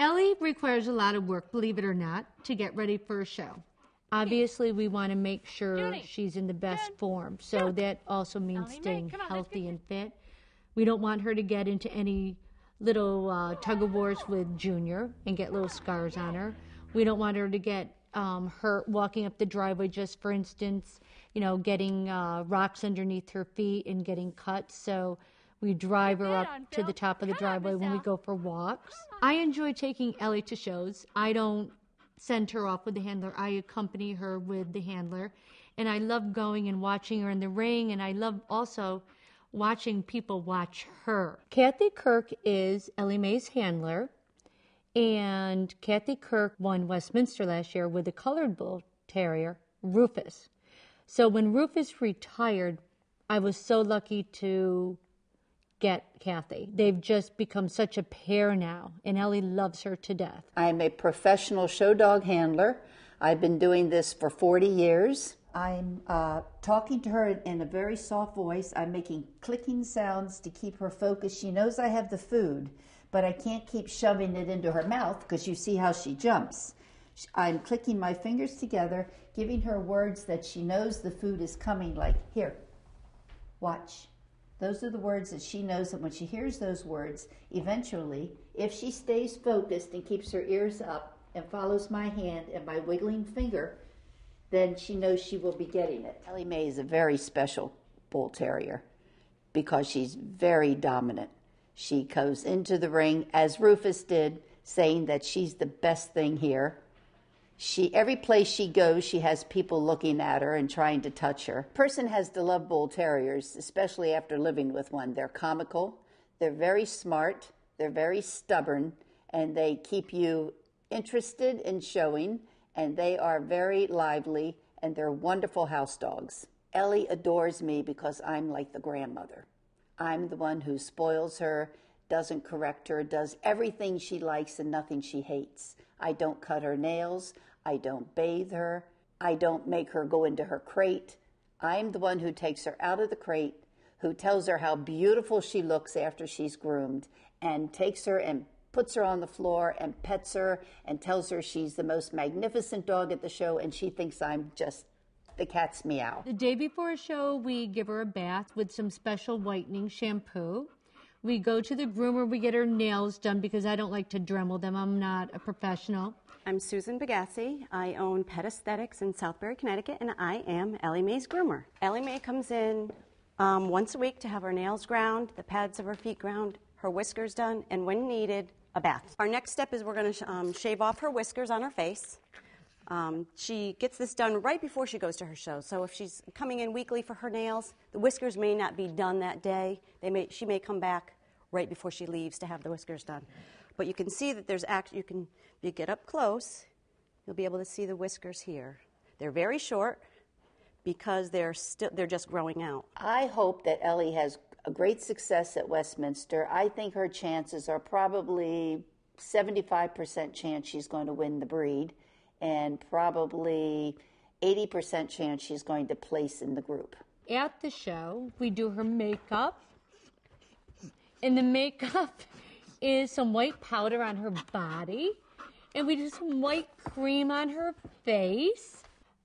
Ellie requires a lot of work, believe it or not, to get ready for a show. Obviously, we want to make sure she's in the best form, so that also means staying healthy and fit. We don't want her to get into any little tug-of-wars with Junior and get little scars on her. We don't want her to get hurt walking up the driveway, just for instance, getting rocks underneath her feet and getting cuts. So we drive her up to the top of the driveway when we go for walks. I enjoy taking Ellie to shows. I don't send her off with the handler. I accompany her with the handler. And I love going and watching her in the ring, and I love also watching people watch her. Kathy Kirk is Ellie Mae's handler, and Kathy Kirk won Westminster last year with a colored bull terrier, Rufus. So when Rufus retired, I was so lucky to get Kathy. They've just become such a pair now, and Ellie loves her to death. I'm a professional show dog handler. I've been doing this for 40 years. I'm talking to her in a very soft voice. I'm making clicking sounds to keep her focused. She knows I have the food, but I can't keep shoving it into her mouth because you see how she jumps. I'm clicking my fingers together, giving her words that she knows the food is coming, like, here, watch. Those are the words that she knows, and when she hears those words, eventually, if she stays focused and keeps her ears up and follows my hand and my wiggling finger, then she knows she will be getting it. Ellie Mae is a very special bull terrier because she's very dominant. She goes into the ring, as Rufus did, saying that she's the best thing here. Every place she goes, she has people looking at her and trying to touch her. A person has to love bull terriers, especially after living with one. They're comical, they're very smart, they're very stubborn, and they keep you interested in showing, and they are very lively, and they're wonderful house dogs. Ellie adores me because I'm like the grandmother. I'm the one who spoils her, doesn't correct her, does everything she likes and nothing she hates. I don't cut her nails. I don't bathe her. I don't make her go into her crate. I'm the one who takes her out of the crate, who tells her how beautiful she looks after she's groomed, and takes her and puts her on the floor and pets her and tells her she's the most magnificent dog at the show, and she thinks I'm just the cat's meow. The day before a show, we give her a bath with some special whitening shampoo. We go to the groomer, we get her nails done because I don't like to Dremel them. I'm not a professional. I'm Susan Bagassi. I own Pet Aesthetics in Southbury, Connecticut, and I am Ellie Mae's groomer. Ellie Mae comes in once a week to have her nails ground, the pads of her feet ground, her whiskers done, and when needed, a bath. Our next step is we're going to shave off her whiskers on her face. She gets this done right before she goes to her show. So if she's coming in weekly for her nails, the whiskers may not be done that day. She may come back right before she leaves to have the whiskers done. But you can see that there's you get up close, you'll be able to see the whiskers here. They're very short because they're just growing out. I hope that Ellie has a great success at Westminster. I think her chances are probably 75% chance she's going to win the breed, and probably 80% chance she's going to place in the group. At the show, we do her makeup, and the makeup is some white powder on her body, and we do some white cream on her face,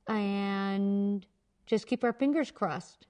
and just keep our fingers crossed.